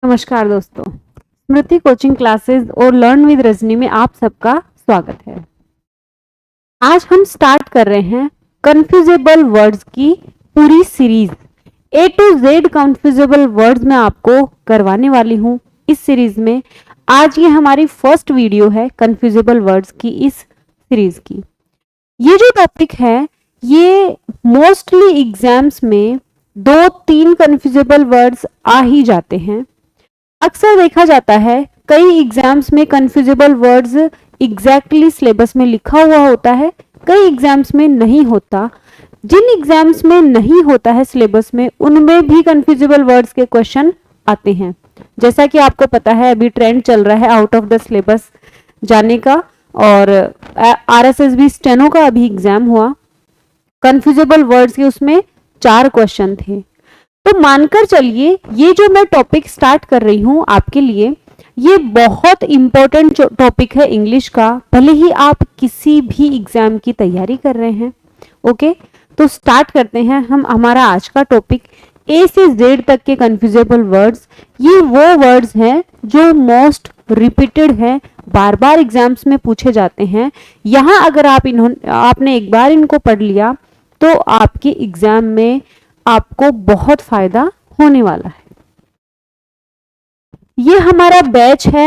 नमस्कार दोस्तों, स्मृति coaching classes और लर्न विद रजनी में आप सबका स्वागत है। आज हम स्टार्ट कर रहे हैं कन्फ्यूजेबल वर्ड्स की पूरी series. A to Z confusable words मैं आपको करवाने वाली हूँ इस सीरीज में। आज ये हमारी फर्स्ट वीडियो है कन्फ्यूजेबल वर्ड्स की इस सीरीज की। ये जो टॉपिक है ये मोस्टली एग्जाम्स में 2-3 कन्फ्यूजेबल वर्ड्स आ ही जाते हैं। अक्सर देखा जाता है कई एग्जाम्स में कन्फ्यूजेबल वर्ड्स एग्जैक्टली सिलेबस में लिखा हुआ होता है, कई एग्जाम्स में नहीं होता। जिन एग्जाम्स में नहीं होता है सिलेबस में उनमें भी कन्फ्यूजेबल वर्ड्स के क्वेश्चन आते हैं। जैसा कि आपको पता है अभी ट्रेंड चल रहा है आउट ऑफ द सिलेबस जाने का, और RSSB स्टेनो का अभी एग्जाम हुआ। कन्फ्यूजेबल वर्ड्स के उसमें 4 क्वेश्चन थे। तो मानकर चलिए ये जो मैं टॉपिक स्टार्ट कर रही हूं आपके लिए, ये बहुत इंपॉर्टेंट टॉपिक है इंग्लिश का, भले ही आप किसी भी एग्जाम की तैयारी कर रहे हैं। ओके, तो स्टार्ट करते हैं हम हमारा आज का टॉपिक। A से Z तक के कन्फ्यूजेबल वर्ड्स, ये वो वर्ड्स हैं जो मोस्ट रिपीटेड है, बार बार एग्जाम्स में पूछे जाते हैं। यहाँ अगर आपने एक बार इनको पढ़ लिया तो आपके एग्जाम में आपको बहुत फायदा होने वाला है। ये हमारा बैच है,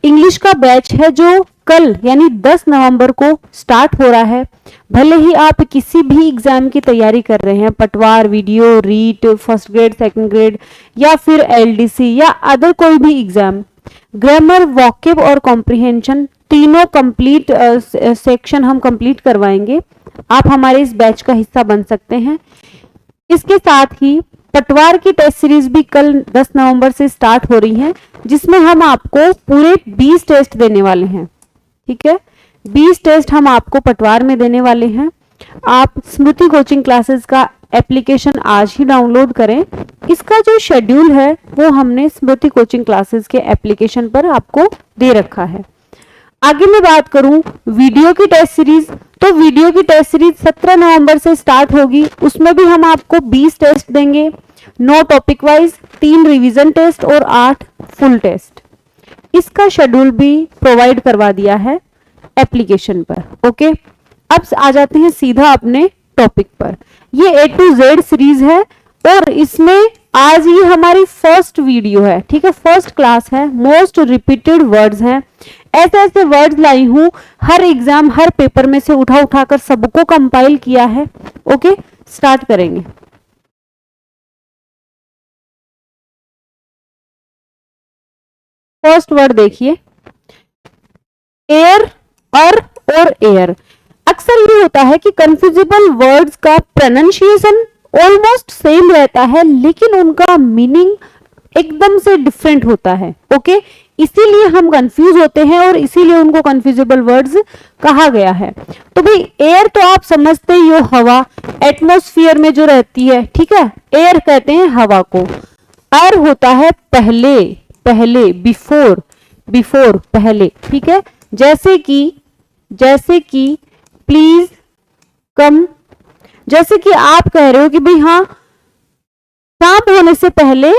इंग्लिश का बैच है जो कल यानी 10 नवंबर को स्टार्ट हो रहा है। भले ही आप किसी भी एग्जाम की तैयारी कर रहे हैं, Patwar, video, REET, first grade, second grade या फिर LDC या अदर कोई भी एग्जाम, ग्रामर, वोकैब और कॉम्प्रिहेंशन तीनों कंप्लीट सेक्शन हम कंप्लीट करवाएंगे। आप हमारे इस बैच का हिस्सा बन सकते हैं। इसके साथ ही पटवार की टेस्ट सीरीज भी कल 10 नवंबर से स्टार्ट हो रही है, जिसमें हम आपको पूरे 20 टेस्ट देने वाले हैं। ठीक है, 20 टेस्ट हम आपको पटवार में देने वाले हैं। आप स्मृति कोचिंग क्लासेस का एप्लीकेशन आज ही डाउनलोड करें। इसका जो शेड्यूल है वो हमने स्मृति कोचिंग क्लासेस के एप्लीकेशन पर आपको दे रखा है। आगे मैं बात करूं वीडियो की टेस्ट सीरीज, तो वीडियो की टेस्ट सीरीज 17 नवंबर से स्टार्ट होगी। उसमें भी हम आपको 20 टेस्ट देंगे, 9 टॉपिक वाइज, 3 रिवीजन टेस्ट और 8 फुल टेस्ट। इसका शेड्यूल भी प्रोवाइड करवा दिया है एप्लीकेशन पर। ओके, अब आ जाते हैं सीधा अपने टॉपिक पर। ये A to Z सीरीज है और इसमें आज ये हमारी फर्स्ट वीडियो है। ठीक है, फर्स्ट क्लास है, मोस्ट रिपीटेड वर्ड्स हैं। ऐसे ऐसे वर्ड्स लाई हूं, हर एग्जाम हर पेपर में से उठा उठाकर सबको कंपाइल किया है। ओके, स्टार्ट करेंगे। फर्स्ट वर्ड देखिए, एयर और एयर। अक्सर ये होता है कि कंफ्यूजेबल वर्ड्स का प्रोनाउंसिएशन ऑलमोस्ट सेम रहता है लेकिन उनका मीनिंग एकदम से डिफरेंट होता है। ओके, इसीलिए हम कंफ्यूज होते हैं और इसीलिए उनको कंफ्यूजेबल वर्ड्स कहा गया है। तो भाई एयर तो आप समझते ही हो, हवा एटमॉस्फेयर में जो रहती है। ठीक है, एयर कहते हैं हवा को। एयर होता है पहले, बिफोर पहले। ठीक है, जैसे कि प्लीज कम, जैसे कि आप कह रहे हो कि भाई हाँ शाम होने से पहले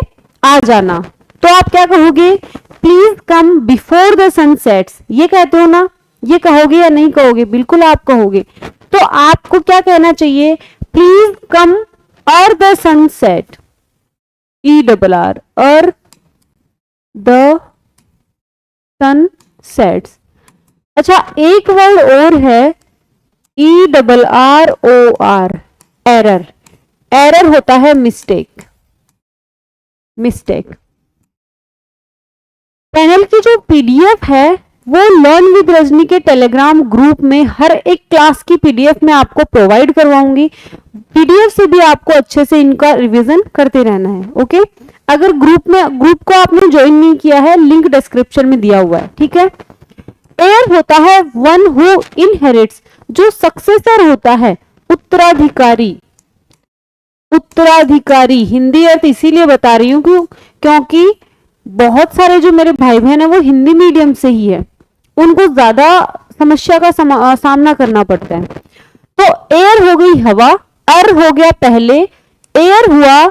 आ जाना, तो आप क्या कहोगे? Please come before the sunsets. ये कहते हो ना, ये कहोगे या नहीं कहोगे? बिल्कुल आप कहोगे। तो आपको क्या कहना चाहिए? प्लीज कम और द सनसेट, ERR और द सनसेट्स। अच्छा, एक वर्ड और है ERROR, एरर। एरर होता है मिस्टेक। पैनल की जो PDF है वो लर्न विद रजनी के टेलीग्राम ग्रुप में हर एक क्लास की PDF मैं आपको प्रोवाइड करवाऊंगी। PDF से भी आपको अच्छे से इनका रिवीजन करते रहना है। ओके, अगर ग्रुप को आपने ज्वाइन नहीं किया है, लिंक डिस्क्रिप्शन में दिया हुआ है। ठीक है, एयर होता है वन हु इनहेरिट्स, जो सक्सेसर होता है, उत्तराधिकारी। हिंदी अर्थ इसीलिए बता रही हूं क्योंकि बहुत सारे जो मेरे भाई बहन है वो हिंदी मीडियम से ही है, उनको ज्यादा समस्या का सामना करना पड़ता है। तो एयर हो गई हवा, अर हो गया पहले, एयर हुआ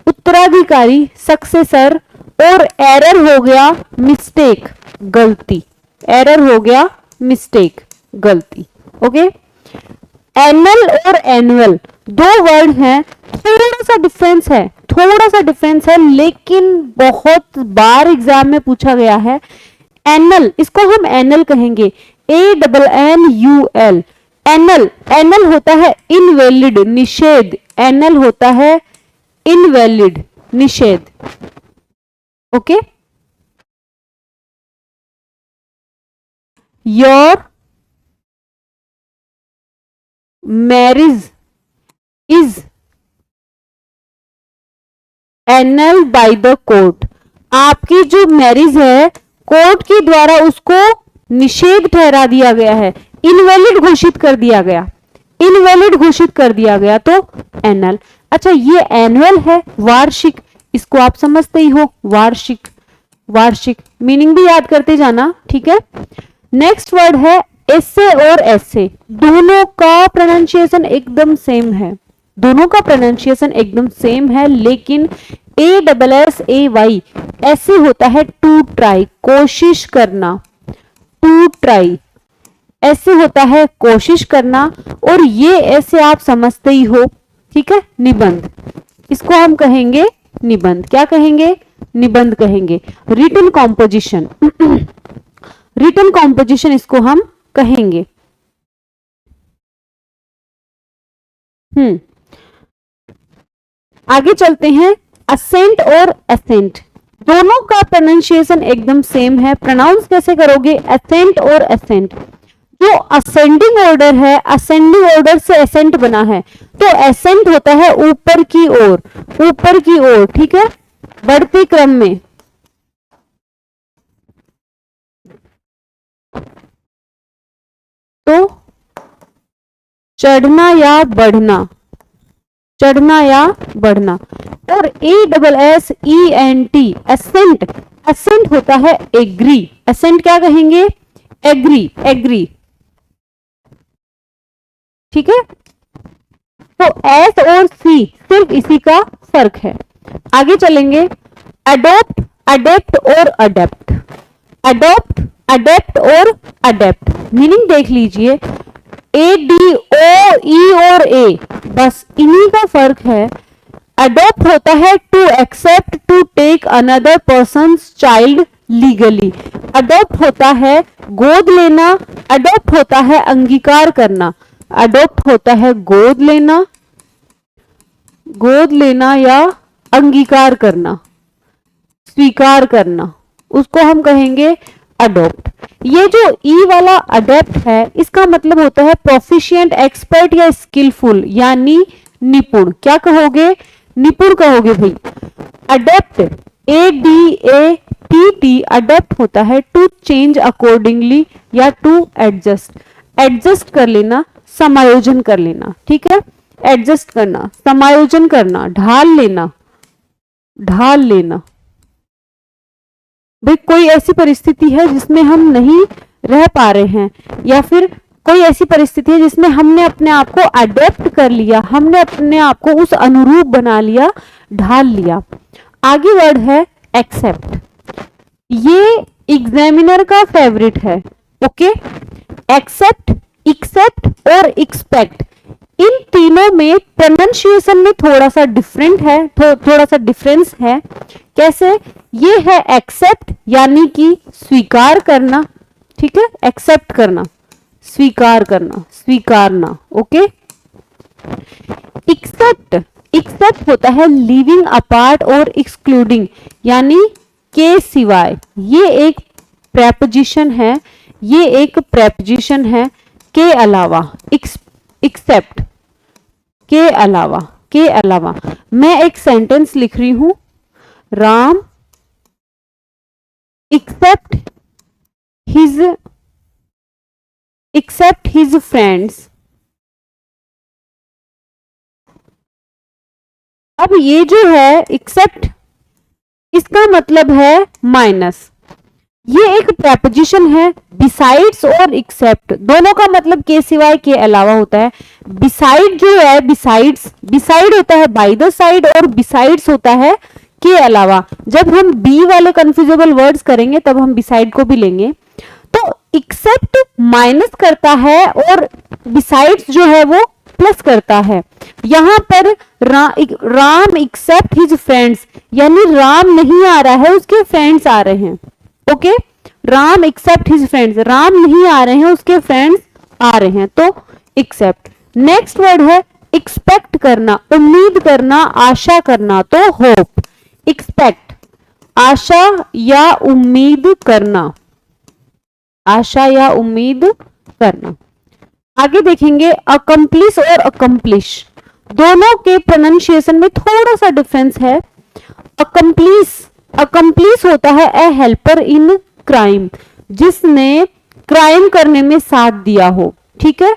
उत्तराधिकारी, सक्सेसर, और एरर हो गया मिस्टेक, गलती, एरर हो गया मिस्टेक, गलती। ओके, एनल और एनुअल दो वर्ड हैं, थोड़ा सा डिफरेंस है, थोड़ा सा डिफरेंस है, लेकिन बहुत बार एग्जाम में पूछा गया है। एनल, इसको हम एनल कहेंगे, ANNUL, एनल, एनल होता है इनवैलिड, निषेध, एनल होता है इनवैलिड, निषेध। Okay, your marriage is anal by the court, आपकी जो मैरिज है कोर्ट के द्वारा उसको निषेध ठहरा दिया गया है, इनवैलिड घोषित कर दिया गया, इनवैलिड घोषित कर दिया गया, तो एनल। अच्छा, ये एनुअल है, वार्षिक, इसको आप समझते ही हो, वार्षिक, वार्षिक मीनिंग भी याद करते जाना, ठीक है। नेक्स्ट वर्ड है एसे और ऐसे, दोनों का प्रोनाउंसिएशन एकदम सेम है, दोनों का प्रोनाउंसिएशन एकदम सेम है, लेकिन ASSAY ऐसे होता है टू ट्राई, कोशिश करना, टू ट्राई ऐसे होता है कोशिश करना, और ये ऐसे आप समझते ही हो, ठीक है, निबंध, इसको हम कहेंगे निबंध, क्या कहेंगे, निबंध कहेंगे, रिटन कॉम्पोजिशन, रिटन कॉम्पोजिशन इसको हम कहेंगे। आगे चलते हैं, असेंट और एसेंट, दोनों का प्रोनाउंसिएशन एकदम सेम है, प्रोनाउंस कैसे करोगे, एसेंट और एसेंट। जो असेंडिंग ऑर्डर है, असेंडिंग ऑर्डर से एसेंट बना है, तो एसेंट होता है ऊपर की ओर, ऊपर की ओर, ठीक है, बढ़ते क्रम में। तो चढ़ना या बढ़ना, चढ़ना या बढ़ना। और ASSENT एसेंट, एसेंट होता है एग्री, एसेंट क्या कहेंगे, एग्री, एग्री, ठीक है। तो एस और सी सिर्फ इसी का फर्क है। आगे चलेंगे, अडोप्ट, अडेप्ट और अडेप्ट, अडोप्ट, अडेप्ट और अडेप्ट, मीनिंग देख लीजिए, ADOE और A, बस इन्हीं का फर्क है। अडोप्ट होता है to accept, to take another person's child legally, adopt होता है गोद लेना, अडोप्ट होता है अंगीकार करना, अडोप्ट होता है गोद लेना, गोद लेना या अंगीकार करना, स्वीकार करना, उसको हम कहेंगे अडोप्ट। ये जो ई वाला अडेप्ट है, इसका मतलब होता है प्रोफिशिएंट, एक्सपर्ट या स्किलफुल, यानी निपुण, क्या कहोगे, निपुण कहोगे भाई। अडेप्ट, ADAPT, अडेप्ट होता है टू चेंज अकॉर्डिंगली या टू एडजस्ट, एडजस्ट कर लेना, समायोजन कर लेना, ठीक है, एडजस्ट करना, समायोजन करना, ढाल लेना, ढाल लेना। भाई कोई ऐसी परिस्थिति है जिसमें हम नहीं रह पा रहे हैं, या फिर कोई ऐसी परिस्थिति है जिसमें हमने अपने आप को अडेप्ट कर लिया, हमने अपने आप को उस अनुरूप बना लिया, ढाल लिया। आगे वर्ड है एक्सेप्ट, ये एग्जामिनर का फेवरेट है, ओके। एक्सेप्ट, एक्सेप्ट और एक्सपेक्ट, इन तीनों में प्रोनाउंसिएशन में थोड़ा सा डिफरेंट है, थोड़ा सा डिफरेंस है। कैसे, ये है एक्सेप्ट यानी कि स्वीकार करना, ठीक है, एक्सेप्ट करना, स्वीकार करना, स्वीकारना, ओके। एक्सेप्ट, एक्सेप्ट होता है लिविंग अपार्ट और एक्सक्लूडिंग, यानी के सिवाय, ये एक प्रेपोजिशन है, ये एक प्रेपोजिशन है, के अलावा, एक्सेप्ट, के अलावा, के अलावा। मैं एक सेंटेंस लिख रही हूं, राम एक्सेप्ट हिज फ्रेंड्स। अब ये जो है एक्सेप्ट, इसका मतलब है माइनस, ये एक प्रेपोजिशन है, बिसाइड्स और एक्सेप्ट दोनों का मतलब के सिवाय, के अलावा होता है। बिसाइड जो है, बिसाइड्स, बिसाइड होता है बाय द साइड और बिसाइड्स होता है के अलावा, जब हम बी वाले कंफ्यूजेबल वर्ड्स करेंगे तब हम बिसाइड को भी लेंगे। तो एक्सेप्ट माइनस करता है और बिसाइड्स जो है वो प्लस करता है। यहां पर राम एक्सेप्ट हिज फ्रेंड्स, यानी राम नहीं आ रहा है, उसके फ्रेंड्स आ रहे हैं। Okay, Ram except his friends, Ram नहीं आ रहे हैं, उसके फ्रेंड्स आ रहे हैं, तो एक्सेप्ट। नेक्स्ट वर्ड है एक्सपेक्ट करना, उम्मीद करना, आशा करना, तो होप। एक्सपेक्ट आशा या उम्मीद करना, आशा या उम्मीद करना। आगे देखेंगे अकम्प्लिश और अकम्प्लिश, दोनों के प्रोनाउंसिएशन में थोड़ा सा डिफरेंस है। अकम्प्लिश, अकम्प्लिश होता है ए हेल्पर इन क्राइम, जिसने क्राइम करने में साथ दिया हो। ठीक है,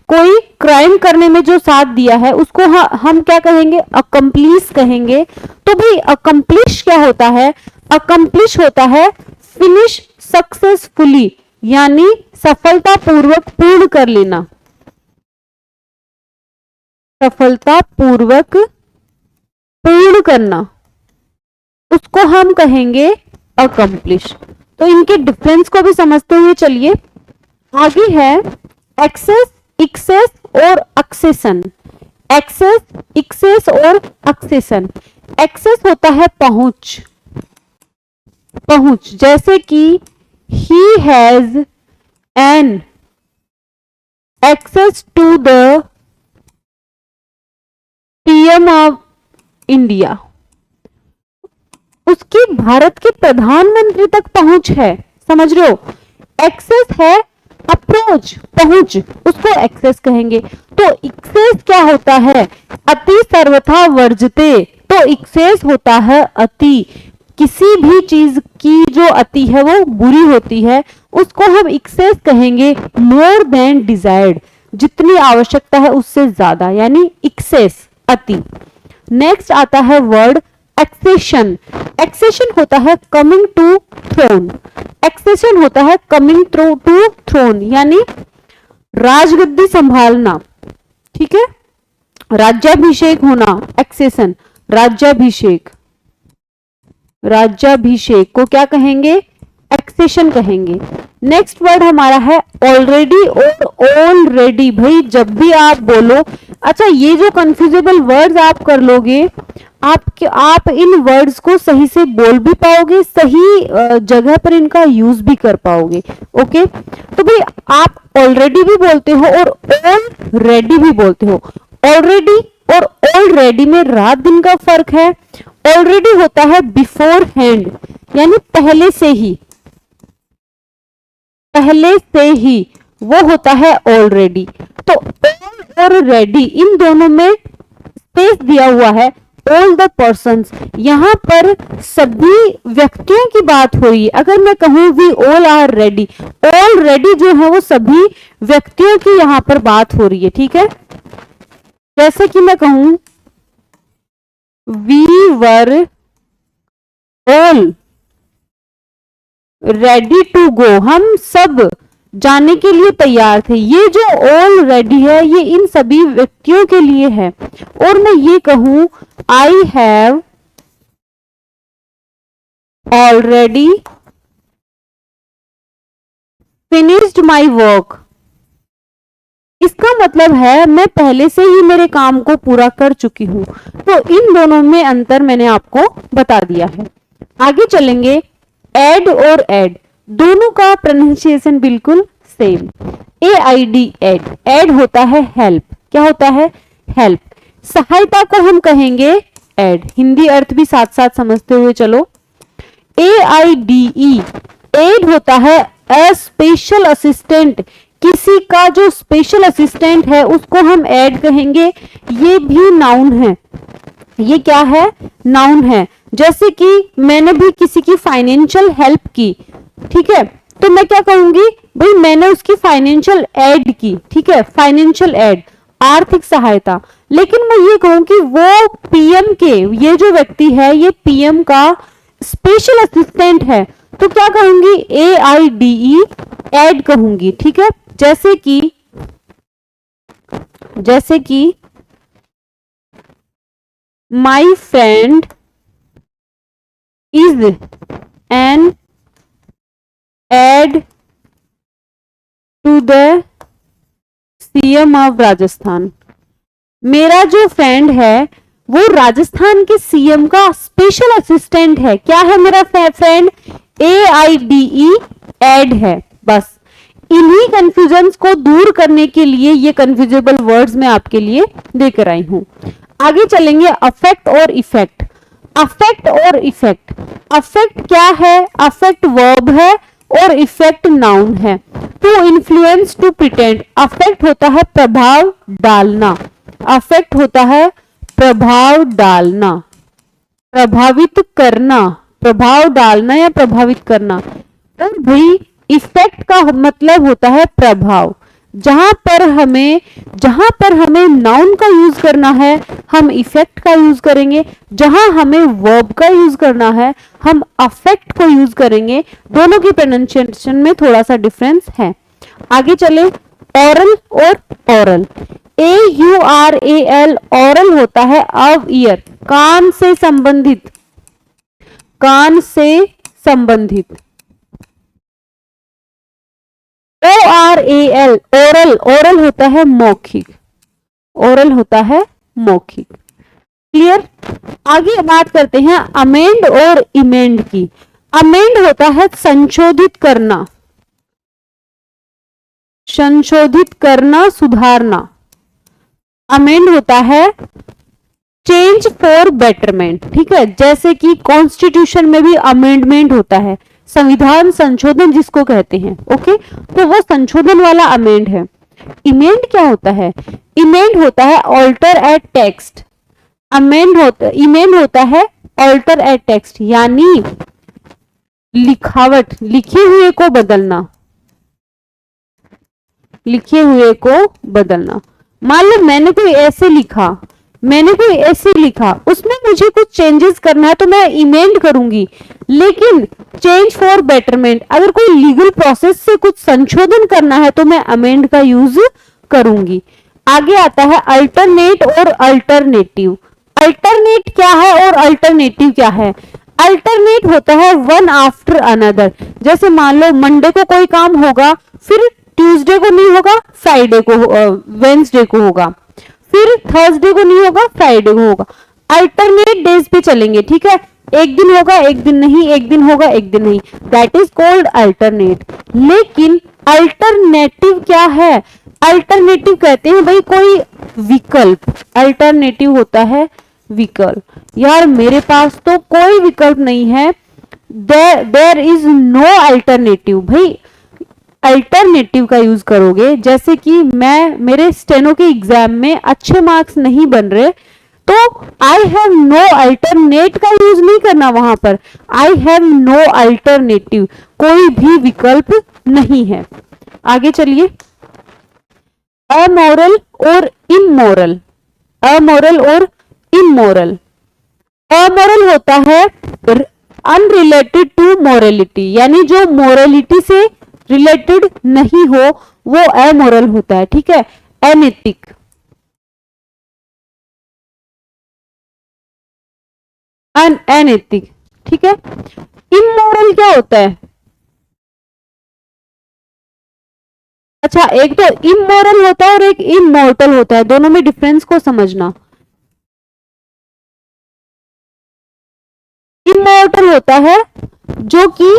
कोई क्राइम करने में जो साथ दिया है उसको हम क्या कहेंगे, अकम्प्लिश कहेंगे। तो भाई अकम्प्लिश क्या होता है, अकम्प्लिश होता है फिनिश सक्सेसफुली, यानी सफलतापूर्वक पूर्ण कर लेना, सफलतापूर्वक पूर्ण करना, उसको हम कहेंगे अकम्प्लिश। तो इनके डिफरेंस को भी समझते हुए चलिए आगे है एक्सेस, एक्सेस और एक्सेशन। एक्सेस, एक्सेस और एक्सेशन। एक्सेस होता है पहुंच, पहुंच, जैसे कि he has an access to the PM of India, उसकी भारत के प्रधानमंत्री तक पहुंच है। समझ रहे हो, एक्सेस है अप्रोच, पहुंच, उसको एक्सेस कहेंगे। तो एक्सेस क्या होता है, अति सर्वथा वर्जते, तो एक्सेस होता है अति, किसी भी चीज की जो अति है वो बुरी होती है, उसको हम एक्सेस कहेंगे मोर देन डिजायर्ड, जितनी आवश्यकता है उससे ज्यादा, यानी एक्सेस अति। नेक्स्ट आता है वर्ड एक्सेशन। एक्सेशन होता है कमिंग टू थ्रोन, एक्सेशन होता है कमिंग टू थ्रोन, यानी राजगद्दी संभालना। ठीक है, राज्याभिषेक होना, एक्सेशन, राज्याभिषेक, राज्याभिषेक को क्या कहेंगे, एक्सेशन कहेंगे। नेक्स्ट वर्ड हमारा है ऑलरेडी और ऑलरेडी। भाई जब भी आप बोलो, अच्छा ये जो कंफ्यूजेबल वर्ड्स आप कर लोगे, आप इन वर्ड्स को सही से बोल भी पाओगे, सही जगह पर इनका यूज भी कर पाओगे। ओके, तो भाई आप ऑलरेडी भी बोलते हो और ऑलरेडी भी बोलते हो। ऑलरेडी और ऑलरेडी में रात दिन का फर्क है। ऑलरेडी होता है बिफोर हैंड, यानी पहले से ही, पहले से ही, वो होता है ऑलरेडी। तो ऑल और रेडी इन दोनों में स्पेस दिया हुआ है। ऑल द पर्सन्स, यहां पर सभी व्यक्तियों की बात हो रही है। अगर मैं कहूं we all are ready, already जो है वो सभी व्यक्तियों की यहां पर बात हो रही है। ठीक है, जैसे कि मैं कहूं we were all ready to go, हम सब जाने के लिए तैयार थे। ये जो ऑलरेडी है ये इन सभी व्यक्तियों के लिए है। और मैं ये कहूं I have already finished my work, इसका मतलब है मैं पहले से ही मेरे काम को पूरा कर चुकी हूं। तो इन दोनों में अंतर मैंने आपको बता दिया है। आगे चलेंगे एड और एड, दोनों का प्रोनाउंसिएशन बिल्कुल सेम। AID एड, एड होता है हेल्प। क्या होता है, हेल्प। सहायता को हम कहेंगे एड, हिंदी अर्थ भी साथ साथ समझते हुए चलो। AIDE एड होता है अ स्पेशल असिस्टेंट, किसी का जो स्पेशल असिस्टेंट है उसको हम एड कहेंगे। ये भी नाउन है, ये क्या है, नाउन है। जैसे कि मैंने भी किसी की फाइनेंशियल हेल्प की, ठीक है, तो मैं क्या कहूंगी, भाई मैंने उसकी फाइनेंशियल एड की। ठीक है, फाइनेंशियल एड, आर्थिक सहायता। लेकिन मैं ये कहूं कि वो पीएम के, ये जो व्यक्ति है ये पीएम का स्पेशल असिस्टेंट है, तो क्या कहूंगी, AIDE एड कहूंगी। ठीक है, जैसे कि my friend is an aid to the CM of Rajasthan. मेरा जो फ्रेंड है वो राजस्थान के सीएम का स्पेशल असिस्टेंट है। क्या है मेरा फ्रेंड? AIDE, एड है। बस इन्हीं कंफ्यूजन्स को दूर करने के लिए ये कंफ्यूजेबल वर्ड्स मैं आपके लिए देकर आई हूं। आगे चलेंगे अफेक्ट और इफेक्ट। अफेक्ट और इफेक्ट। अफेक्ट क्या है? अफेक्ट वर्ब है और इफेक्ट नाउन है। To influence, to pretend. Affect होता है प्रभाव डालना। अफेक्ट होता है प्रभाव डालना, प्रभावित करना, प्रभाव डालना या प्रभावित करना। तो भाई इफेक्ट का मतलब होता है प्रभाव। जहां पर हमें नाउन का यूज करना है हम इफेक्ट का यूज करेंगे, जहां हमें वर्ब का यूज करना है हम अफेक्ट को यूज करेंगे। दोनों की प्रोनाउंसिएशन में थोड़ा सा डिफरेंस है। आगे चले ओरल और ऑरल। AURAL ऑरल होता है ऑफ ईयर, कान से संबंधित, कान से संबंधित। ORAL ओरल, ओरल होता है मौखिक, ओरल होता है मौखिक। क्लियर? आगे बात करते हैं अमेंड और इमेंड की। अमेंड होता है संशोधित करना, संशोधित करना, सुधारना। अमेंड होता है चेंज फॉर बेटरमेंट। ठीक है, जैसे कि कॉन्स्टिट्यूशन में भी अमेंडमेंट होता है, संविधान संशोधन जिसको कहते हैं। ओके, तो वो संशोधन वाला अमेंड है। इमेंड क्या होता है? इमेंड होता है ऑल्टर एट टेक्स्ट। इमेंड होता है ऑल्टर एट टेक्स्ट, यानी लिखावट, लिखे हुए को बदलना, लिखे हुए को बदलना। मान लो मैंने कोई ऐसे लिखा, उसमें मुझे कुछ चेंजेस करना है तो मैं इमेंड करूंगी, लेकिन चेंज फॉर बेटरमेंट, अगर कोई लीगल प्रोसेस से कुछ संशोधन करना है तो मैं अमेंड का यूज करूंगी। आगे आता है अल्टरनेट और अल्टरनेटिव। अल्टरनेट क्या है और अल्टरनेटिव क्या है? अल्टरनेट होता है वन आफ्टर अनदर। जैसे मान लो मंडे को कोई काम होगा, फिर ट्यूसडे को नहीं होगा, फ्राइडे को, वेंसडे को होगा, फिर थर्सडे को नहीं होगा, फ्राइडे को होगा। अल्टरनेट डेज पे चलेंगे। ठीक है, एक दिन होगा एक दिन नहीं, एक दिन होगा एक दिन नहीं, दैट इज कॉल्ड अल्टरनेट। लेकिन अल्टरनेटिव क्या है? अल्टरनेटिव कहते हैं भाई कोई विकल्प। अल्टरनेटिव होता है विकल्प। यार मेरे पास तो कोई विकल्प नहीं है, देयर इज नो अल्टरनेटिव। भाई अल्टरनेटिव का यूज करोगे, जैसे कि मेरे स्टेनो के एग्जाम में अच्छे मार्क्स नहीं बन रहे, तो आई हैव नो अल्टरनेट का यूज नहीं करना वहां पर। आई हैव नो अल्टरनेटिव, कोई भी विकल्प नहीं है। आगे चलिए अमोरल और इमोरल। अमोरल और इमोरल। अमोरल होता है अनरिलेटेड टू मोरलिटी, यानी जो मोरलिटी से रिलेटेड नहीं हो वो अमोरल होता है। ठीक है, अनैतिक। अनैतिक। ठीक है, इमोरल क्या होता है? अच्छा, एक तो इमोरल होता है और एक इमोर्टल होता है, दोनों में डिफरेंस को समझना। इमोर्टल होता है जो कि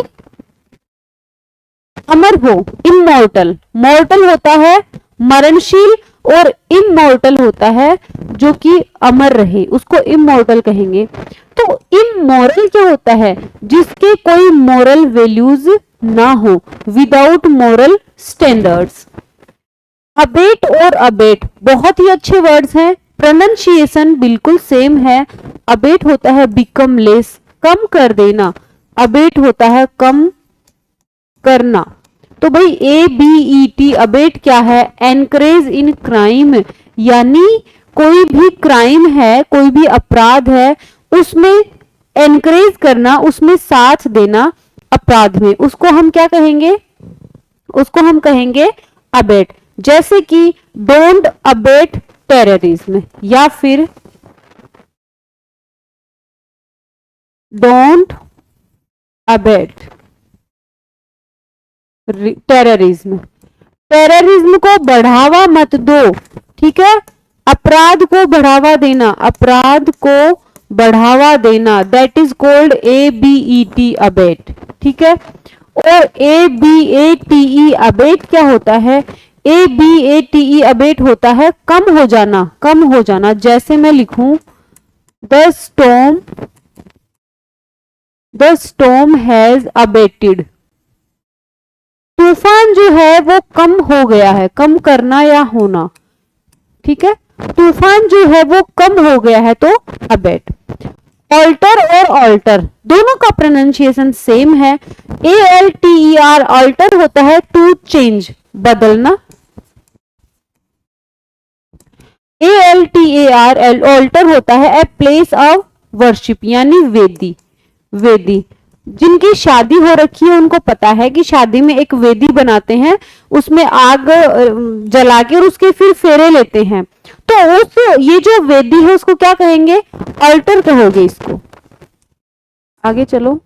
अमर हो, इमोर्टल। मोर्टल होता है मरणशील, और इमोर्टल होता है जो कि अमर रहे, उसको इमोर्टल कहेंगे। तो इमोरल क्या होता है? जिसके कोई मोरल वैल्यूज ना हो, विदाउट मोरल स्टैंडर्ड्स। अबेट और अबेट बहुत ही अच्छे वर्ड्स हैं, प्रोनाउंसिएशन बिल्कुल सेम है। अबेट होता है बिकम लेस, कम कर देना। अबेट होता है कम करना। तो भाई ABET अबेट क्या है? एनकरेज इन क्राइम, यानी कोई भी क्राइम है, कोई भी अपराध है, उसमें एनकरेज करना, उसमें साथ देना अपराध में, उसको हम क्या कहेंगे? उसको हम कहेंगे अबेट। जैसे कि डोंट अबेट टेररिज्म, या फिर डोंट अबेट टेररिज्म, टेररिज्म को बढ़ावा मत दो, ठीक है। अपराध को बढ़ावा देना, अपराध को बढ़ावा देना, that is called ABET abate, ठीक है। और ABATE अबेट क्या होता है? ABATE अबेट होता है कम हो जाना, कम हो जाना। जैसे मैं लिखूं द स्टॉर्म हैज अबेटेड, तूफान जो है वो कम हो गया है, कम करना या होना, ठीक है। तूफान जो है वो कम हो गया है, तो अबेट। ऑल्टर और ऑल्टर दोनों का प्रोनाउंसिएशन सेम है। ALTER ऑल्टर होता है टू चेंज, बदलना। ALTER ऑल्टर होता है ए प्लेस ऑफ वर्शिप, यानी वेदी, वेदी। जिनकी शादी हो रखी है उनको पता है कि शादी में एक वेदी बनाते हैं, उसमें आग जला के और उसके फिर फेरे लेते हैं। तो उस ये जो वेदी है उसको क्या कहेंगे? ऑल्टर कहोगे इसको। आगे चलो,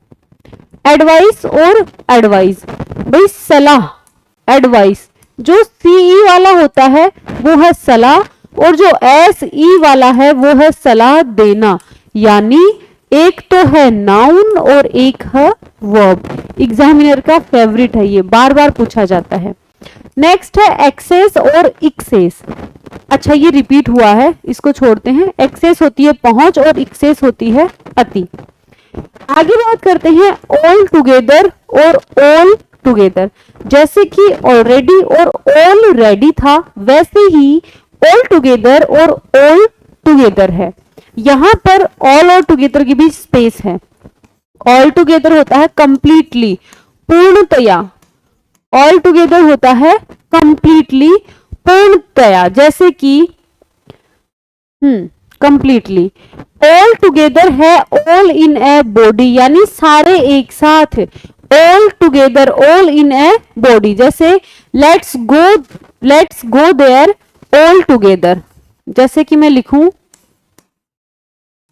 एडवाइस और एडवाइस, भाई सलाह, एडवाइस। जो CE वाला होता है वो है सलाह, और जो SE वाला है वो है सलाह देना, यानी एक तो है नाउन और एक है वर्ब। एग्जामिनर का फेवरेट है, ये बार बार पूछा जाता है। नेक्स्ट है एक्सेस और एक्सेस। अच्छा, ये रिपीट हुआ है, इसको छोड़ते हैं। एक्सेस होती है पहुंच और एक्सेस होती है अति। आगे बात करते हैं ऑल टुगेदर और ऑल टुगेदर। जैसे कि ऑलरेडी और ऑलरेडी था, वैसे ही ऑल टुगेदर और ऑल टुगेदर है। यहां पर ऑल और टुगेदर के बीच स्पेस है। ऑल टुगेदर होता है कंप्लीटली, पूर्णतया। ऑल टुगेदर होता है कंप्लीटली, पूर्णतया। जैसे कि कंप्लीटली। ऑल टुगेदर है ऑल इन ए बॉडी, यानी सारे एक साथ। All together, all in a body. जैसे let's go there all together. जैसे कि मैं लिखूं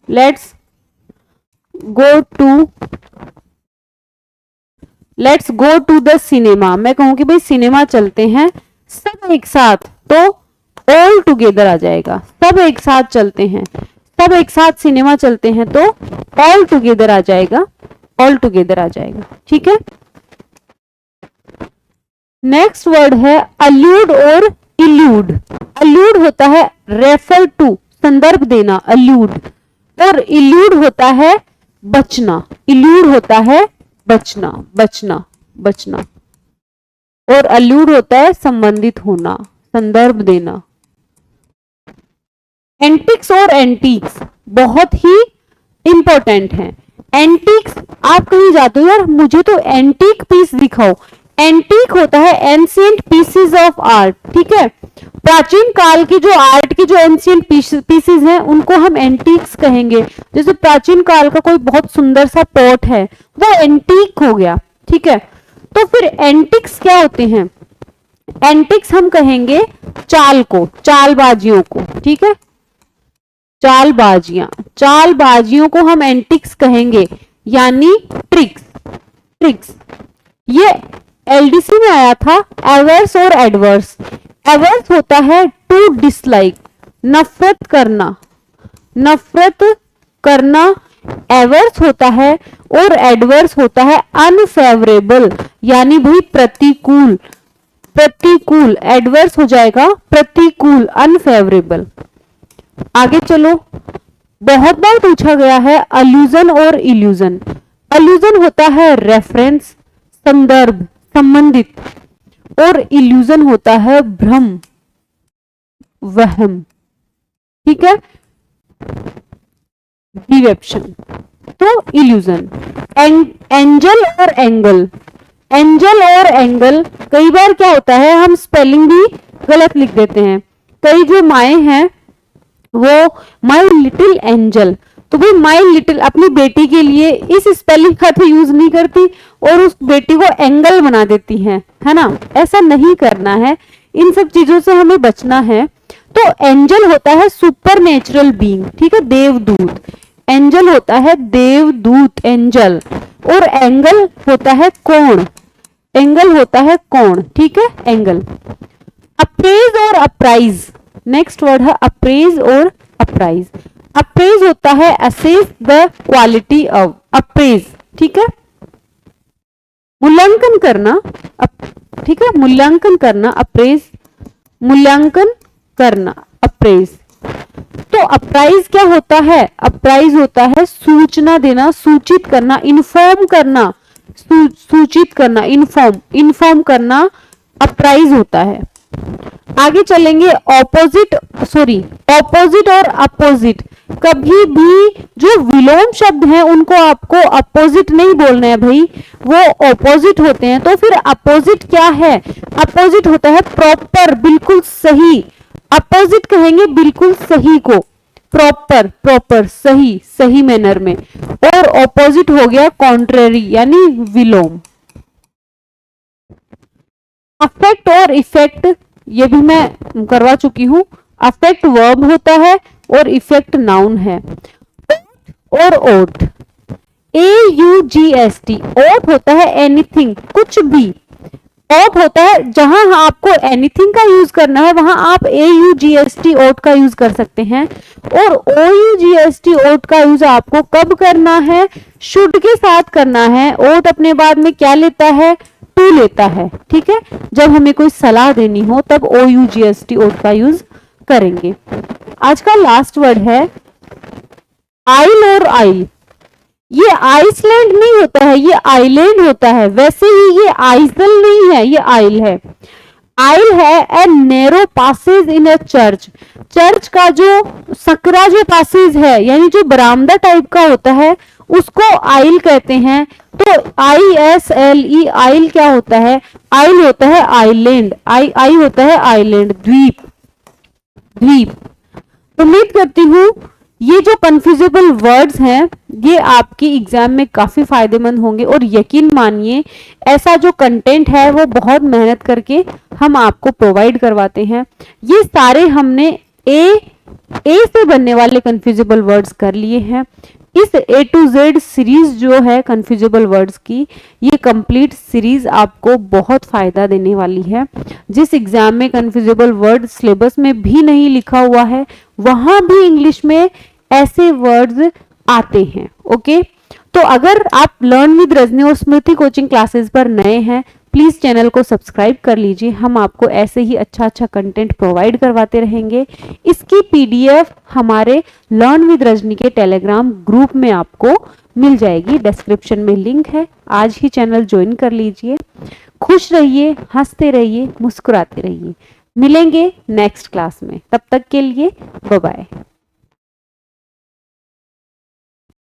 let's go to the cinema. मैं कहूं कि भाई सिनेमा चलते हैं सब एक साथ, तो ऑल टुगेदर आ जाएगा। सब एक साथ चलते हैं, सब एक साथ सिनेमा चलते हैं, तो ऑल टुगेदर आ जाएगा, ऑल टुगेदर आ जाएगा, ठीक है। नेक्स्ट वर्ड है अल्यूड और इल्यूड। अल्यूड होता है रेफर टू, संदर्भ देना, अल्यूड। और इल्यूड होता है बचना, इल्यूड होता है बचना, बचना, बचना। और अल्यूड होता है संबंधित होना, संदर्भ देना। एंटिक्स और एंटीक्स बहुत ही इंपॉर्टेंट है। एंटीक्स, आप कहीं जाते हो यार मुझे तो एंटीक पीस दिखाओ। एंटीक होता है एंशिएंट पीसेस ऑफ आर्ट, ठीक है। प्राचीन काल की जो आर्ट की जो एंशिएंट पीसेस हैं उनको हम एंटीक्स कहेंगे। जैसे प्राचीन काल का कोई बहुत सुंदर सा पॉट है, वो एंटीक हो गया, ठीक है। तो फिर एंटिक्स क्या होते हैं? एंटिक्स हम कहेंगे चाल को, चालबाजियों को, ठीक है। चालबाजियां, चालबाजियों को हम एंटिक्स कहेंगे, यानी ट्रिक्स, ट्रिक्स। ये LDC में आया था एवर्स और एडवर्स। एवर्स होता है टू डिसलाइक, नफरत करना, नफरत करना एवर्स होता है। और एडवर्स होता है अनफेवरेबल, यानी भाई प्रतिकूल, प्रतिकूल। एडवर्स हो जाएगा प्रतिकूल, अनफेवरेबल। आगे चलो, बहुत बार पूछा गया है अल्यूजन और इल्यूजन। अल्यूजन होता है रेफरेंस, संदर्भ, संबंधित। और इल्यूजन होता है भ्रम, वहम, ठीक है, डिसेप्शन। तो इल्यूजन। एंजल और एंगल, एंजल और एंगल कई बार क्या होता है हम स्पेलिंग भी गलत लिख देते हैं। कई जो माए हैं वो माई लिटिल एंजल, तो भाई माई लिटिल अपनी बेटी के लिए इस स्पेलिंग का तो यूज नहीं करती और उस बेटी को एंगल बना देती है ना। ऐसा नहीं करना है, इन सब चीजों से हमें बचना है। तो एंजल होता है सुपर नेचुरल बीइंग, ठीक है, देवदूत। एंजल होता है देवदूत, एंजल, और एंगल होता है कोण, एंगल होता है कोण, ठीक है, एंगल। अप्रेज और अप्राइज, नेक्स्ट वर्ड है अप्रेज और अप्राइज। अप्रेज होता है assess the quality of, apprise, ठीक है, मूल्यांकन करना, ठीक है, मूल्यांकन करना, अप्रेज, मूल्यांकन करना, अप्रेज। तो अप्राइज क्या होता है? अप्राइज होता है सूचना देना, सूचित करना, इन्फॉर्म करना, सूचित करना, इन्फॉर्म करना, अप्राइज होता है। आगे चलेंगे, ऑपोजिट, सॉरी, ऑपोजिट और अपोजिट। कभी भी जो विलोम शब्द हैं उनको आपको अपोजिट नहीं बोलना है भाई, वो ऑपोजिट होते हैं। तो फिर अपोजिट क्या है? अपोजिट होता है प्रॉपर, बिल्कुल सही। अपोजिट कहेंगे बिल्कुल सही को, प्रॉपर, प्रॉपर, सही, सही मैनर में। और ऑपोजिट हो गया कॉन्ट्रेरी यानी विलोम। अफेक्ट और इफेक्ट, ये भी मैं करवा चुकी हूं। अफेक्ट वर्ब होता है और इफेक्ट नाउन है। और ओट, AUGST, ओट होता है एनीथिंग, कुछ भी। ओट होता है जहां आपको एनीथिंग का यूज करना है वहां आप AUGST ओट का यूज कर सकते हैं। और OUGST ओट का यूज आपको कब करना है? शुड के साथ करना है। ओट अपने बाद में क्या लेता है? टू लेता है, ठीक है। जब हमें कोई सलाह देनी हो तब OUGST ओट का यूज करेंगे। आज का लास्ट वर्ड है आइल और आइल। ये आइसलैंड नहीं होता है, ये आइलैंड होता है। वैसे ही ये आइसल नहीं है, ये आइल है। आइल है a narrow passage in a church. Church का जो सकरा जो पासेज है यानी जो बरामदा टाइप का होता है उसको आइल कहते हैं। तो ISLE, आइल क्या होता है? आइल होता है आइलैंड, आई होता है आइलैंड, द्वीप, द्वीप। उम्मीद करती हूँ ये जो कन्फ्यूजेबल वर्ड्स हैं ये आपकी एग्जाम में काफी फायदेमंद होंगे। और यकीन मानिए ऐसा जो कंटेंट है वो बहुत मेहनत करके हम आपको प्रोवाइड करवाते हैं। ये सारे हमने ए से बनने वाले कन्फ्यूजेबल वर्ड्स कर लिए हैं। इस A to Z सीरीज जो है कन्फ्यूजेबल वर्ड्स की, ये कंप्लीट सीरीज आपको बहुत फायदा देने वाली है। जिस एग्जाम में कन्फ्यूजेबल वर्ड सिलेबस में भी नहीं लिखा हुआ है वहां भी इंग्लिश में ऐसे वर्ड्स आते हैं। ओके, तो अगर आप लर्न विद रजनी और स्मृति कोचिंग क्लासेस पर नए हैं प्लीज चैनल को सब्सक्राइब कर लीजिए। हम आपको ऐसे ही अच्छा अच्छा कंटेंट प्रोवाइड करवाते रहेंगे। इसकी PDF हमारे लर्न विद रजनी के टेलीग्राम ग्रुप में आपको मिल जाएगी, डिस्क्रिप्शन में लिंक है। आज ही चैनल ज्वाइन कर लीजिए। खुश रहिए, हंसते रहिए, मुस्कुराते रहिए। मिलेंगे नेक्स्ट क्लास में, तब तक के लिए बाय बाय।